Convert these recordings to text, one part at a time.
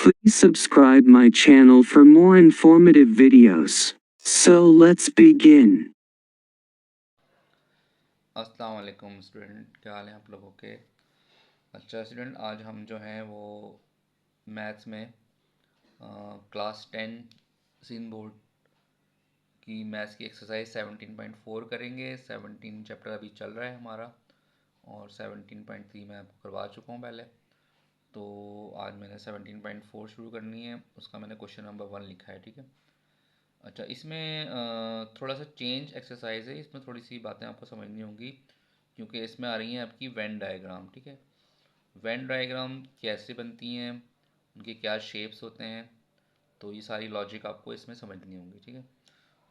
Please subscribe my channel for more informative videos. So let's begin. अस्सलाम वालेकुम student, क्या हाल है आप लोगों के। अच्छा स्टूडेंट, आज हम जो हैं वो मैथ्स में क्लास 10 सीन बोर्ड की मैथ्स की एक्सरसाइज 17.4 करेंगे। 17 चैप्टर अभी चल रहा है हमारा और 17.3 मैं आपको करवा चुका हूँ पहले। तो आज मैंने 17.4 शुरू करनी है, उसका मैंने क्वेश्चन नंबर 1 लिखा है, ठीक है। अच्छा, इसमें थोड़ा सा चेंज एक्सरसाइज है, इसमें थोड़ी सी बातें आपको समझनी होंगी क्योंकि इसमें आ रही हैं आपकी वेन डायग्राम, ठीक है। वेन डायग्राम कैसे बनती हैं, उनके क्या शेप्स होते हैं, तो ये सारी लॉजिक आपको इसमें समझनी होंगी, ठीक है।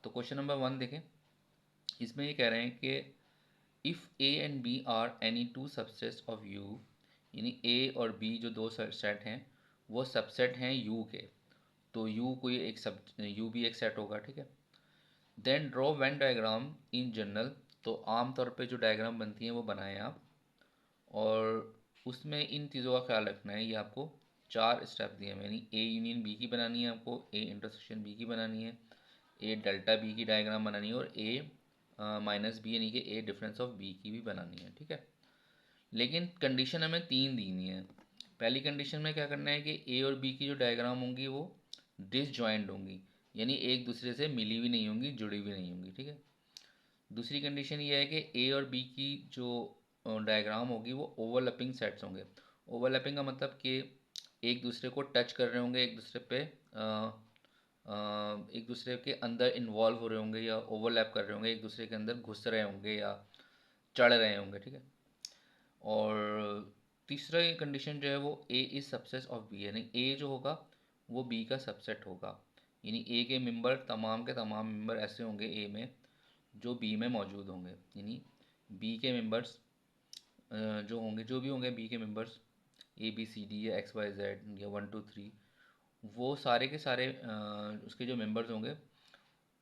तो क्वेश्चन नंबर 1 देखें। इसमें ये कह रहे हैं कि if A and B are any two subsets of U, यानी ए और बी जो दो सेट हैं वो सबसेट हैं यू के। तो यू कोई एक सब यू भी एक सेट होगा, ठीक है। Then draw Venn diagram in general. तो आम तौर पे जो डायग्राम बनती हैं वो बनाएं आप, और उसमें इन चीज़ों का ख्याल रखना है। ये आपको 4 स्टेप दिए हैं, यानी ए यूनियन बी की बनानी है आपको, ए इंटरसेक्शन बी की बनानी है, ए डेल्टा बी की डायग्राम बनानी है, और ए माइनस बी यानी कि ए डिफरेंस ऑफ बी की भी बनानी है, ठीक है। लेकिन कंडीशन हमें 3 देनी है। पहली कंडीशन में क्या करना है कि ए और बी की जो डायग्राम होंगी वो डिसजॉइंट होंगी, यानी एक दूसरे से मिली हुई नहीं होंगी, जुड़ी हुई नहीं होंगी, ठीक है। दूसरी कंडीशन ये है कि ए और बी की जो डायग्राम होगी वो ओवरलैपिंग सेट्स होंगे। ओवरलैपिंग का मतलब कि एक दूसरे को टच कर रहे होंगे, एक दूसरे पे एक दूसरे के अंदर इन्वॉल्व हो रहे होंगे या ओवरलैप कर रहे होंगे, एक दूसरे के अंदर घुस रहे होंगे या चढ़ रहे होंगे, ठीक है। और तीसरा कंडीशन जो है वो ए इज सबसेट ऑफ बी, यानी ए जो होगा वो बी का सबसेट होगा, यानी ए के मेंबर तमाम के तमाम मेंबर ऐसे होंगे ए में जो बी में मौजूद होंगे, यानी बी के मेंबर्स जो होंगे, जो भी होंगे बी के members, A B C D या एक्स वाई जेड या 1 2 3, वो सारे के सारे उसके जो मेंबर्स होंगे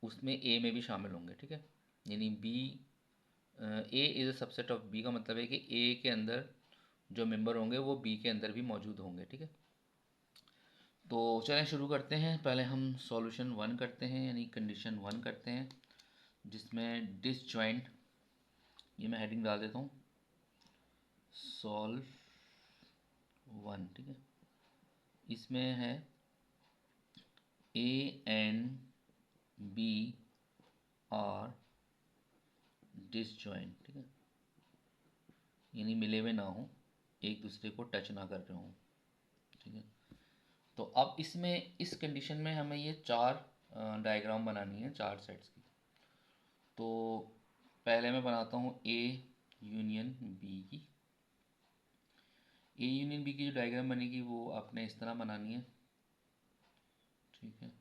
उसमें ए में भी शामिल होंगे, ठीक है। यानी B A is a subset of B का मतलब है कि ए के अंदर जो मेंबर होंगे वो बी के अंदर भी मौजूद होंगे, ठीक है। तो चलें शुरू करते हैं। पहले हम सॉल्यूशन 1 करते हैं, यानी कंडीशन 1 करते हैं, जिसमें डिसजॉइंट, ये मैं हेडिंग डाल देता हूँ, सॉल्व 1, ठीक है। इसमें है A and B are disjoint, ठीक है, यानी मिले हुए ना हो, एक दूसरे को टच ना कर रहे हों, ठीक है। तो अब इसमें इस कंडीशन में हमें ये 4 डायग्राम बनानी है, 4 सेट्स की। तो पहले मैं बनाता हूँ ए यूनियन बी की। ए यूनियन बी की जो डायग्राम बनेगी वो आपने इस तरह बनानी है, ठीक है।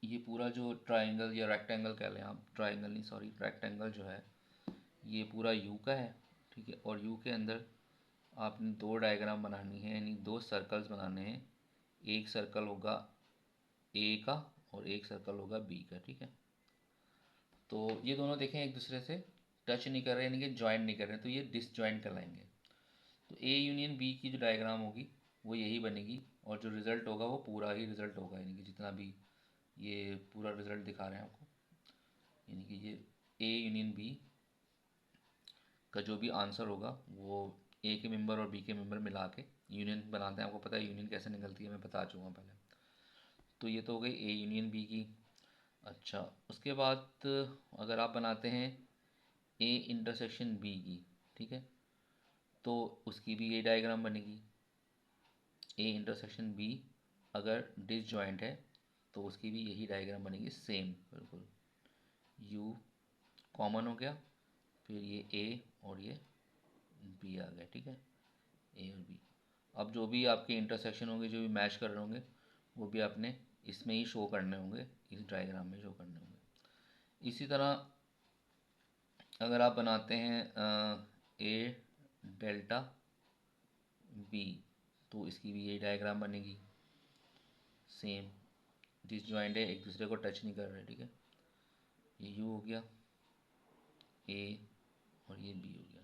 ये पूरा जो ट्राइंगल या रेक्टेंगल कह लें आप, ट्राइंगल नहीं सॉरी, रेक्टेंगल जो है ये पूरा यू का है, ठीक है। और यू के अंदर आपने 2 डायग्राम बनानी है, यानी 2 सर्कल्स बनाने हैं। एक सर्कल होगा ए का और एक सर्कल होगा बी का, ठीक है। तो ये दोनों देखें एक दूसरे से टच नहीं कर रहे, यानी कि ज्वाइंट नहीं कर रहे, तो ये डिसजॉइंट कहलाएंगे। तो ए यूनियन बी की जो डायग्राम होगी वो यही बनेगी, और जो रिज़ल्ट होगा वो पूरा ही रिज़ल्ट होगा, यानी कि जितना भी ये पूरा रिज़ल्ट दिखा रहे हैं आपको, यानी कि ये ए यूनियन बी का जो भी आंसर होगा वो ए के मेंबर और बी के मेंबर मिला के यूनियन बनाते हैं। आपको पता है यूनियन कैसे निकलती है, मैं बता चुका हूँ पहले। तो ये तो हो गई ए यूनियन बी की। अच्छा, उसके बाद अगर आप बनाते हैं ए इंटरसेक्शन बी की, ठीक है, तो उसकी भी ये डायग्राम बनेगी। ए इंटरसेक्शन बी अगर डिसजॉइंट है तो उसकी भी यही डायग्राम बनेगी, सेम बिल्कुल। यू कॉमन हो गया, फिर ये ए और ये बी आ गया, ठीक है, ए और बी। अब जो भी आपके इंटरसेक्शन होंगे, जो भी मैच कर रहे होंगे, वो भी आपने इसमें ही शो करने होंगे, इस डायग्राम में शो करने होंगे। इसी तरह अगर आप बनाते हैं ए डेल्टा बी, तो इसकी भी यही डायग्राम बनेगी, सेम। डिसजॉइंट है, एक दूसरे को टच नहीं कर रहे, ठीक है। ये यू हो गया, ए और ये बी हो गया।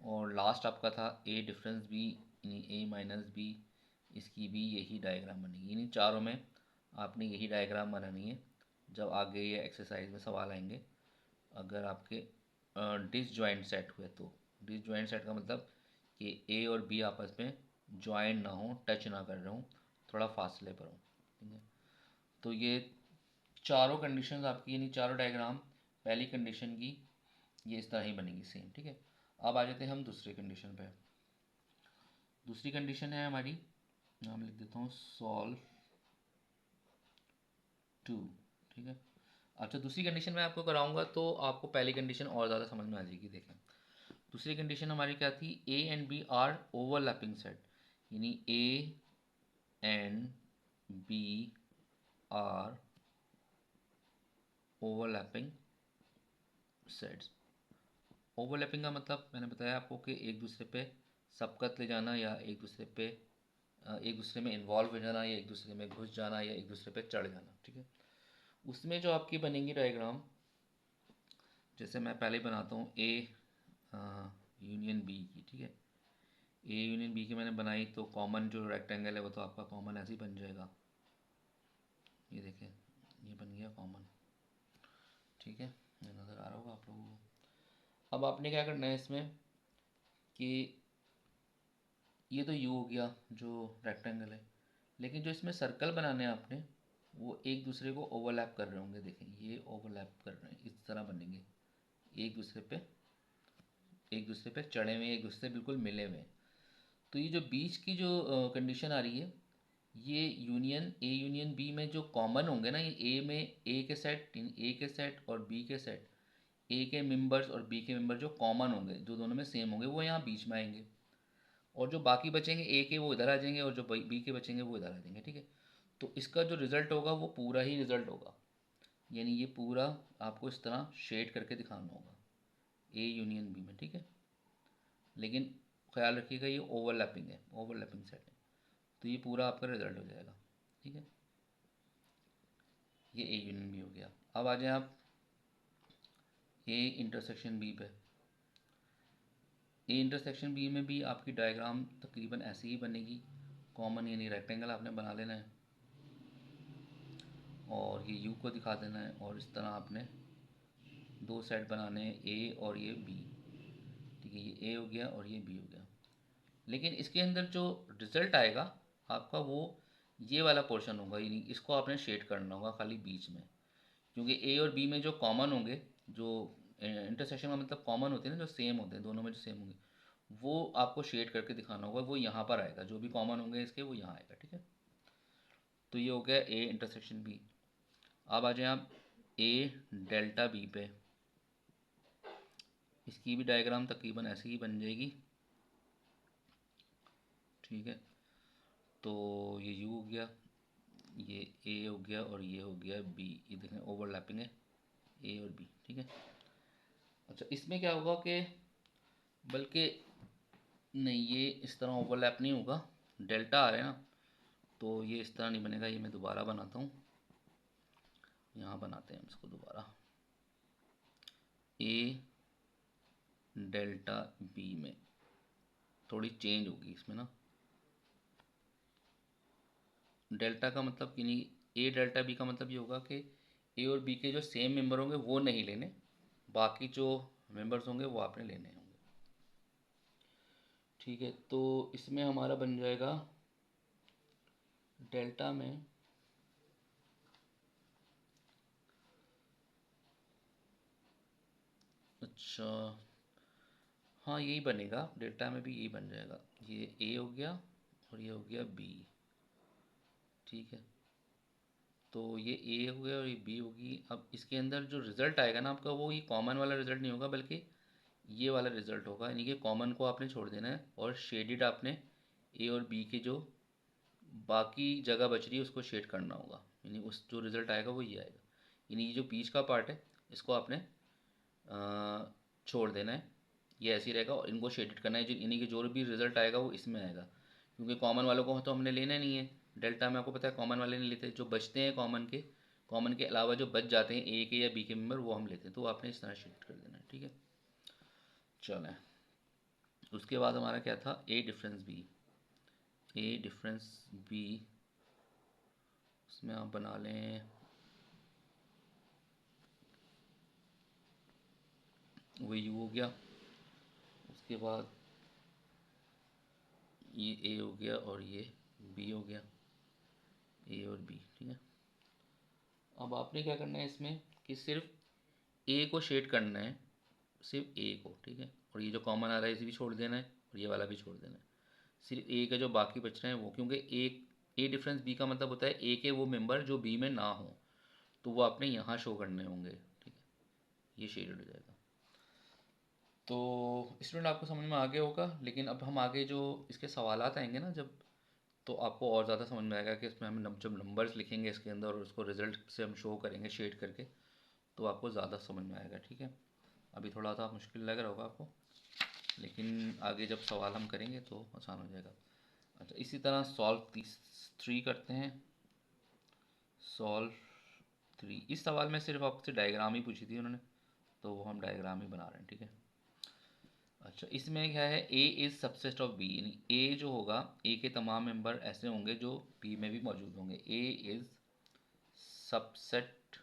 और लास्ट आपका था ए डिफरेंस बी, यानी ए माइनस बी, इसकी भी यही डायग्राम बनेगी। यानी चारों में आपने यही डायग्राम बनानी है जब आगे ये एक्सरसाइज में सवाल आएंगे। अगर आपके डिसजॉइंट सेट हुए तो, डिसजॉइंट सेट का मतलब कि ए और बी आपस में जॉइंट ना हो, टच ना कर रहे हो, थोड़ा फासले पर हो, ठीक है। तो ये चारों कंडीशंस आपकी, यानी चारों डायग्राम पहली कंडीशन की ये इस तरह ही बनेगी सेम, ठीक है। अब आ जाते हैं हम दूसरी कंडीशन पे। दूसरी कंडीशन है हमारी, नाम लिख देता हूँ सॉल्व टू, ठीक है। अच्छा, दूसरी कंडीशन मैं आपको कराऊंगा तो आपको पहली कंडीशन और ज़्यादा समझ में आ जाएगी। देखें, दूसरी कंडीशन हमारी क्या थी, A and B are overlapping set, यानी A and B are overlapping sets. Overlapping का मतलब मैंने बताया आपको कि एक दूसरे पे सबकत ले जाना, या एक दूसरे पे एक दूसरे में इन्वॉल्व हो जाना, या एक दूसरे में घुस जाना, या एक दूसरे पे चढ़ जाना, ठीक है। उसमें जो आपकी बनेंगी डायग्राम, जैसे मैं पहले बनाता हूँ ए यूनियन बी की, ठीक है। ए यूनियन बी की मैंने बनाई तो कॉमन जो रेक्टेंगल है वो तो आपका कॉमन ऐसे ही बन जाएगा। ये देखें, ये बन गया कॉमन, ठीक है। ये नज़र आ रहा होगा आप लोगों को। अब आपने क्या करना है इसमें कि ये तो यू हो गया जो रेक्टेंगल है, लेकिन जो इसमें सर्कल बनाने हैं आपने वो एक दूसरे को ओवरलैप कर रहे होंगे। देखें, ये ओवरलैप कर रहे हैं, इस तरह बनेंगे, एक दूसरे पे चढ़े हुए, एक दूसरे से बिल्कुल मिले हुए। तो ये जो बीच की जो कंडीशन आ रही है, ये यूनियन ए यूनियन बी में जो कॉमन होंगे ना, ये ए में ए के सेट और बी के सेट, ए के मेंबर्स और बी के मेंबर जो कॉमन होंगे, जो दोनों में सेम होंगे, वो यहाँ बीच में आएंगे। और जो बाकी बचेंगे ए के वो इधर आ जाएंगे, और जो बी के बचेंगे वो इधर आ जाएंगे, ठीक है। तो इसका जो रिज़ल्ट होगा वो पूरा ही रिज़ल्ट होगा, यानी ये पूरा आपको इस तरह शेड करके दिखाना होगा ए यूनियन बी में, ठीक है। लेकिन ख्याल रखिएगा ये ओवरलैपिंग है, ओवरलैपिंग सेट है, तो ये पूरा आपका रिजल्ट हो जाएगा, ठीक है। ये ए यूनियन बी हो गया। अब आ जाए आप ए इंटरसेक्शन बी पे। ए इंटरसेक्शन बी में भी आपकी डायग्राम तकरीबन ऐसी ही बनेगी, कॉमन यानी रेक्टेंगल आपने बना लेना है और ये यू को दिखा देना है, और इस तरह आपने दो सेट बनाने हैं, ए और ये बी, ठीक है। ये ए हो गया और ये बी हो गया। लेकिन इसके अंदर जो रिज़ल्ट आएगा आपका वो ये वाला पोर्शन होगा, यानी इसको आपने शेड करना होगा खाली बीच में, क्योंकि ए और बी में जो कॉमन होंगे, जो इंटरसेक्शन का मतलब कॉमन होते हैं ना, जो सेम होते हैं दोनों में, जो सेम होंगे वो आपको शेड करके दिखाना होगा, वो यहाँ पर आएगा, जो भी कॉमन होंगे इसके वो यहाँ आएगा, ठीक है। तो ये हो गया ए इंटरसेक्शन बी। अब आ जाए आप ए डेल्टा बी पे। इसकी भी डायग्राम तकरीबन ऐसी ही बन जाएगी, ठीक है। तो ये यू हो गया, ये ए हो गया और ये हो गया बी, ये देखें ओवरलैपिंग है ए और बी, ठीक है। अच्छा, इसमें क्या होगा कि बल्कि नहीं, ये इस तरह ओवरलैप नहीं होगा, डेल्टा आ रहा है ना, तो ये इस तरह नहीं बनेगा। ये मैं दोबारा बनाता हूँ, यहाँ बनाते हैं इसको दोबारा, ए डेल्टा बी में थोड़ी चेंज होगी इसमें ना। डेल्टा का मतलब कि नहीं, ए डेल्टा बी का मतलब ये होगा कि ए और बी के जो सेम मेंबर होंगे वो नहीं लेने, बाकी जो मेंबर्स होंगे वो आपने लेने होंगे, ठीक है। तो इसमें हमारा बन जाएगा डेल्टा में, अच्छा हाँ यही बनेगा, डेल्टा में भी यही बन जाएगा, ये ए हो गया और ये हो गया बी, ठीक है। तो ये ए हो गया और ये बी होगी। अब इसके अंदर जो रिज़ल्ट आएगा ना आपका, वो ये कॉमन वाला रिज़ल्ट नहीं होगा, बल्कि ये वाला रिज़ल्ट होगा, यानी कि कॉमन को आपने छोड़ देना है और शेडिड आपने ए और बी के जो बाकी जगह बच रही है उसको शेड करना होगा, यानी उस जो रिज़ल्ट आएगा वो ये आएगा। यानी ये जो बीच का पार्ट है इसको आपने छोड़ देना है, ये ऐसे ही रहेगा, और इनको शेडेड करना है, यानी कि जो भी रिज़ल्ट आएगा वो इसमें आएगा, क्योंकि कॉमन वालों को तो हमने लेना नहीं है। डेल्टा में आपको पता है कॉमन वाले नहीं लेते, जो बचते हैं कॉमन के अलावा जो बच जाते हैं ए के या बी के मेंबर वो हम लेते हैं, तो आपने इस तरह शेड कर देना है, ठीक है। चलें, उसके बाद हमारा क्या था, ए डिफरेंस बी। ए डिफरेंस बी, उसमें आप बना लें वो यू हो गया, उसके बाद ये ए हो गया और ये बी हो गया, ए और बी, ठीक है। अब आपने क्या करना है इसमें कि सिर्फ ए को शेड करना है, सिर्फ ए को, ठीक है। और ये जो कॉमन आ रहा है इसे भी छोड़ देना है और ये वाला भी छोड़ देना है। सिर्फ ए के जो बाकी बच रहे हैं वो, क्योंकि ए डिफरेंस बी का मतलब होता है ए के वो मेंबर जो बी में ना हो, तो वो आपने यहाँ शो करने होंगे, ठीक है। ये शेडेड हो जाएगा। तो स्टूडेंट आपको समझ में आ गया होगा, लेकिन अब हम आगे जो इसके सवालात आएंगे ना जब, तो आपको और ज़्यादा समझ में आएगा कि इसमें हम जब नंबर्स लिखेंगे इसके अंदर और उसको रिजल्ट से हम शो करेंगे शेड करके, तो आपको ज़्यादा समझ में आएगा, ठीक है। अभी थोड़ा सा मुश्किल लग रहा होगा आपको, लेकिन आगे जब सवाल हम करेंगे तो आसान हो जाएगा। अच्छा, इसी तरह सॉल्व 3 करते हैं। सॉल्व 3, इस सवाल में सिर्फ आपसे डायग्राम ही पूछी थी उन्होंने, तो वो हम डायग्राम ही बना रहे हैं, ठीक है। अच्छा, इसमें क्या है, A is subset of B, यानी ए जो होगा, ए के तमाम मेंबर ऐसे होंगे जो बी में भी मौजूद होंगे। A is subset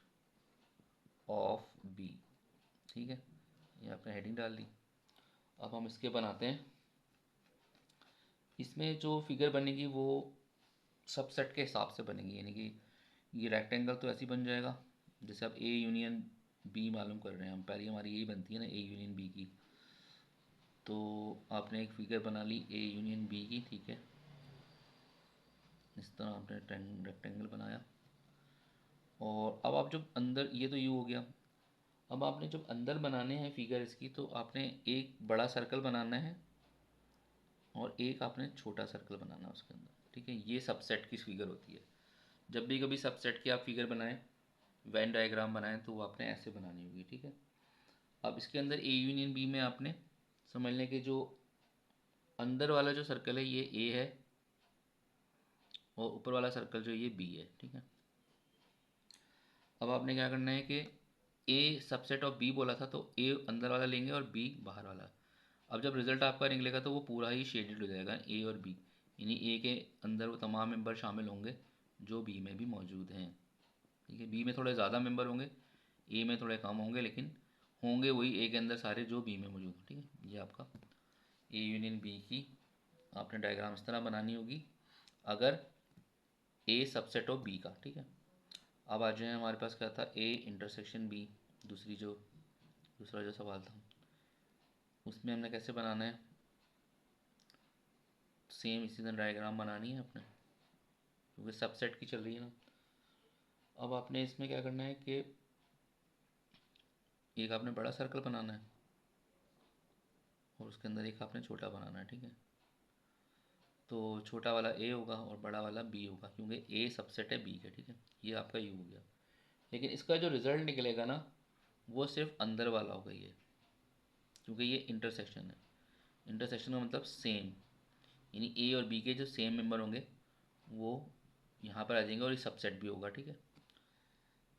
of B, ठीक है। ये आपने हेडिंग डाल दी। अब हम इसके बनाते हैं। इसमें जो फिगर बनेगी वो सबसेट के हिसाब से बनेगी, यानी कि ये रेक्टेंगल तो ऐसे ही बन जाएगा जैसे आप ए यूनियन बी मालूम कर रहे हैं हम, पहले हमारी यही बनती है ना, ए यूनियन बी की। तो आपने एक फिगर बना ली ए यूनियन बी की, ठीक है। इस तरह आपने रेक्टेंगल बनाया। और अब आप जब अंदर, ये तो यू हो गया। अब आपने जब अंदर बनाने हैं फिगर इसकी, तो आपने एक बड़ा सर्कल बनाना है और एक आपने छोटा सर्कल बनाना है उसके अंदर, ठीक है। ये सबसेट की फिगर होती है। जब भी कभी सबसेट की आप फिगर बनाएं, वेन डायग्राम बनाएं, तो वो आपने ऐसे बनानी होगी, ठीक है। अब इसके अंदर ए यूनियन बी में आपने समझ लें कि जो अंदर वाला जो सर्कल है ये ए है और ऊपर वाला सर्कल जो ये बी है, ठीक है। अब आपने क्या करना है कि ए सबसेट ऑफ बी बोला था, तो ए अंदर वाला लेंगे और बी बाहर वाला। अब जब रिजल्ट आपका निकलेगा तो वो पूरा ही शेडेड हो जाएगा, ए और बी, यानी ए के अंदर वो तमाम मेंबर शामिल होंगे जो बी में भी मौजूद हैं, ठीक है। बी में थोड़े ज़्यादा मेंबर होंगे, ए में थोड़े कम होंगे, लेकिन होंगे वही ए के अंदर सारे जो बी में मौजूद हैं, ठीक है। ये आपका ए यूनियन बी की आपने डायग्राम इस तरह बनानी होगी अगर ए सबसेट ऑफ बी का, ठीक है। अब आ जाए, हमारे पास क्या था, ए इंटरसेक्शन बी, दूसरा जो सवाल था उसमें हमने कैसे बनाना है, सेम इसी तरह डायग्राम बनानी है अपने, क्योंकि सबसेट की चल रही है ना। अब आपने इसमें क्या करना है कि एक आपने बड़ा सर्कल बनाना है और उसके अंदर एक आपने छोटा बनाना है, ठीक है। तो छोटा वाला ए होगा और बड़ा वाला बी होगा, क्योंकि ए सबसेट है बी का, ठीक है। ये आपका यू हो गया। लेकिन इसका जो रिज़ल्ट निकलेगा ना, वो सिर्फ अंदर वाला होगा ये, क्योंकि ये इंटरसेक्शन है। इंटरसेक्शन का मतलब सेम, यानी ए और बी के जो सेम मेंबर होंगे वो यहाँ पर आ जाएंगे और ये सबसेट भी होगा, ठीक है।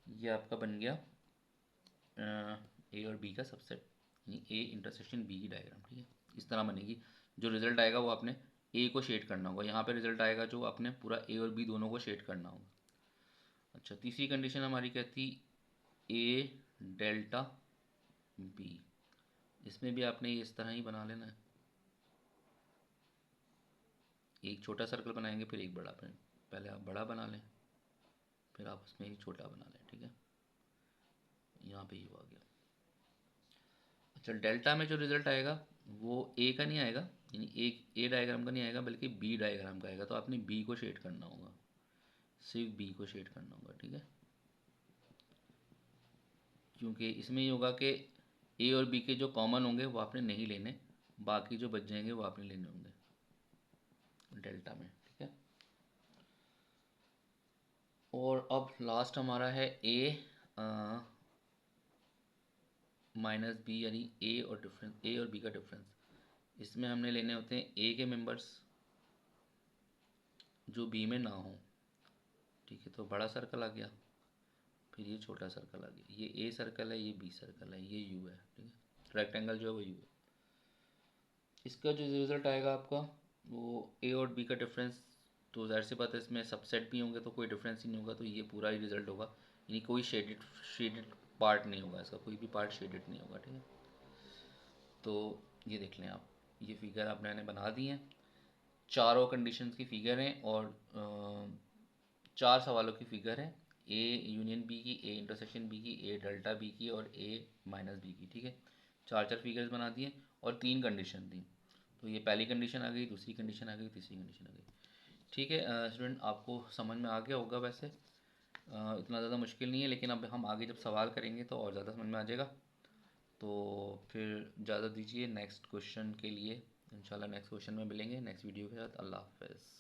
ये आपका बन गया ए और बी का सबसेट, यानी ए इंटरसेक्शन बी की डायग्राम, ठीक है। इस तरह बनेगी। जो रिज़ल्ट आएगा वो आपने ए को शेड करना होगा, यहाँ पे रिज़ल्ट आएगा जो आपने पूरा ए और बी दोनों को शेड करना होगा। अच्छा, तीसरी कंडीशन हमारी क्या थी, ए डेल्टा बी। इसमें भी आपने इस तरह ही बना लेना है, एक छोटा सर्कल बनाएंगे फिर एक बड़ा, पहले आप बड़ा बना लें फिर आप उसमें एक छोटा बना लें, ठीक है। यहाँ पे यू आ गया। अच्छा, डेल्टा में जो रिज़ल्ट आएगा वो ए का नहीं आएगा, यानी एक ए डायग्राम का नहीं आएगा, बल्कि बी डायग्राम का आएगा। तो आपने बी को शेड करना होगा, सिर्फ बी को शेड करना होगा, ठीक है। क्योंकि इसमें ये होगा कि ए और बी के जो कॉमन होंगे वो आपने नहीं लेने, बाकी जो बच जाएंगे वो आपने लेने होंगे डेल्टा में, ठीक है। और अब लास्ट हमारा है ए माइनस बी, यानी ए और बी का डिफरेंस। इसमें हमने लेने होते हैं ए के मेंबर्स जो बी में ना हो, ठीक है। तो बड़ा सर्कल आ गया, फिर ये छोटा सर्कल आ गया, ये ए सर्कल है, ये बी सर्कल है, ये यू है, ठीक है। रेक्टेंगल जो है वो यू है। इसका जो रिज़ल्ट आएगा आपका वो ए और बी का डिफरेंस, तो ज़ाहिर सी बात है इसमें सबसेट भी होंगे तो कोई डिफरेंस ही नहीं होगा, तो ये पूरा ही रिज़ल्ट होगा, यानी कोई शेडेड शेडेड पार्ट नहीं होगा, इसका कोई भी पार्ट शेडेड नहीं होगा, ठीक है। तो ये देख लें आप, ये फिगर आपने बना दी है, चारों कंडीशंस की फिगर हैं और चार सवालों की फिगर है, ए यूनियन बी की, ए इंटरसेक्शन बी की, ए डेल्टा बी की और ए माइनस बी की, ठीक है। चार चार फिगर्स बना दिए और तीन कंडीशन दी, तो ये पहली कंडीशन आ गई, दूसरी कंडीशन आ गई, तीसरी कंडीशन आ गई, ठीक है। स्टूडेंट आपको समझ में आ गया होगा वैसे, इतना ज़्यादा मुश्किल नहीं है, लेकिन अब हम आगे जब सवाल करेंगे तो और ज़्यादा समझ में आ जाएगा। तो फिर ज़्यादा दीजिए नेक्स्ट क्वेश्चन के लिए, इंशाल्लाह नेक्स्ट क्वेश्चन में मिलेंगे नेक्स्ट वीडियो के साथ। अल्लाह हाफ़िज़।